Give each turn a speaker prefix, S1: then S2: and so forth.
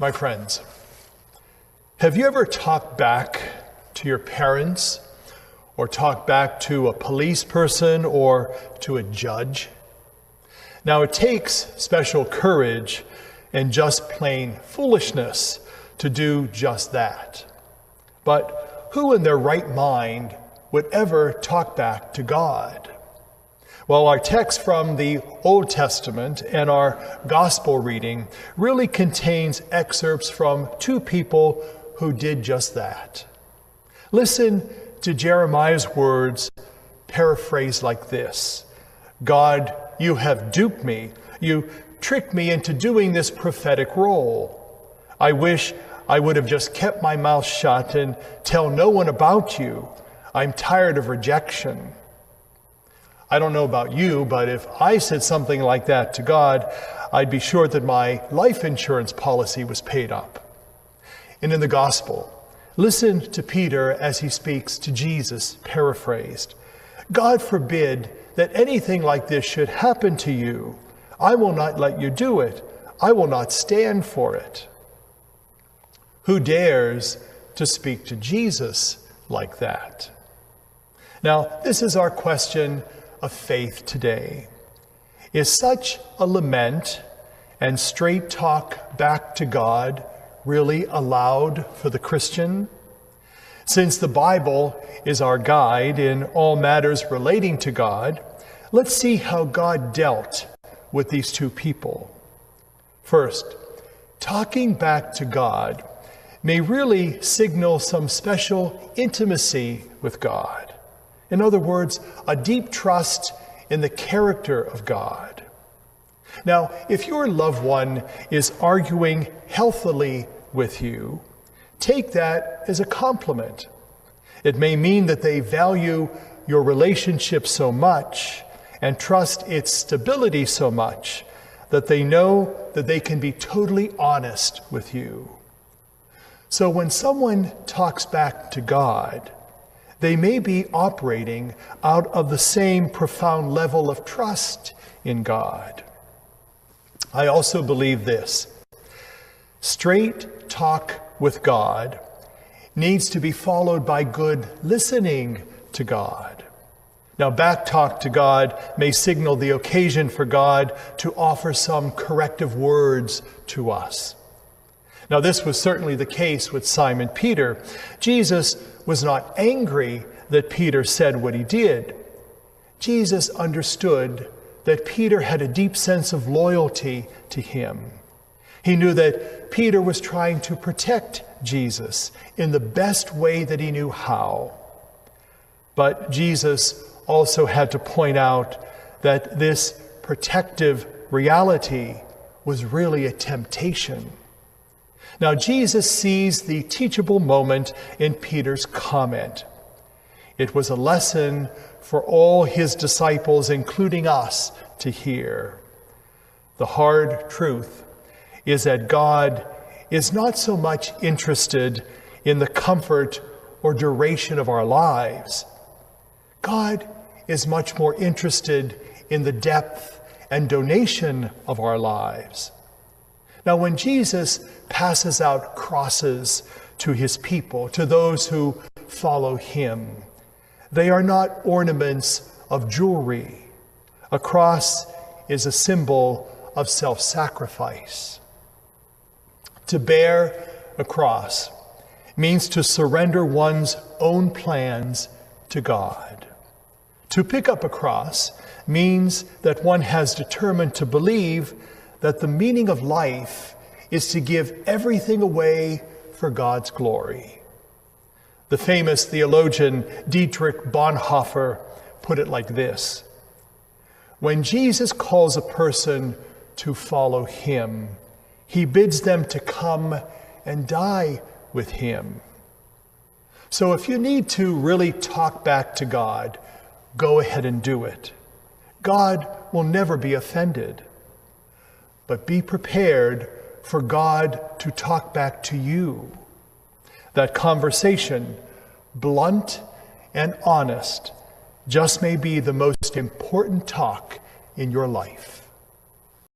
S1: My friends, have you ever talked back to your parents or talked back to a police person or to a judge? Now, it takes special courage and just plain foolishness to do just that. But who in their right mind would ever talk back to God? Well, our text from the Old Testament and our gospel reading really contains excerpts from two people who did just that. Listen to Jeremiah's words paraphrased like this: God, you have duped me. You tricked me into doing this prophetic role. I wish I would have just kept my mouth shut and tell no one about you. I'm tired of rejection. I don't know about you, but if I said something like that to God, I'd be sure that my life insurance policy was paid up. And in the gospel, listen to Peter as he speaks to Jesus, paraphrased. God forbid that anything like this should happen to you. I will not let you do it. I will not stand for it. Who dares to speak to Jesus like that? Now, this is our question of faith today. Is such a lament and straight talk back to God really allowed for the Christian? Since the Bible is our guide in all matters relating to God, let's see how God dealt with these two people. First, talking back to God may really signal some special intimacy with God. In other words, a deep trust in the character of God. Now, if your loved one is arguing healthily with you, take that as a compliment. It may mean that they value your relationship so much and trust its stability so much that they know that they can be totally honest with you. So when someone talks back to God, they may be operating out of the same profound level of trust in God. I also believe this: straight talk with God needs to be followed by good listening to God. Now, back talk to God may signal the occasion for God to offer some corrective words to us. Now, this was certainly the case with Simon Peter. Jesus was not angry that Peter said what he did. Jesus understood that Peter had a deep sense of loyalty to him. He knew that Peter was trying to protect Jesus in the best way that he knew how. But Jesus also had to point out that this protective reality was really a temptation. Now, Jesus sees the teachable moment in Peter's comment. It was a lesson for all his disciples, including us, to hear. The hard truth is that God is not so much interested in the comfort or duration of our lives. God is much more interested in the depth and donation of our lives. Now, when Jesus passes out crosses to his people, to those who follow him, they are not ornaments of jewelry. A cross is a symbol of self-sacrifice. To bear a cross means to surrender one's own plans to God. To pick up a cross means that one has determined to believe that the meaning of life is to give everything away for God's glory. The famous theologian Dietrich Bonhoeffer put it like this: when Jesus calls a person to follow him, he bids them to come and die with him. So if you need to really talk back to God, go ahead and do it. God will never be offended. But be prepared for God to talk back to you. That conversation, blunt and honest, just may be the most important talk in your life.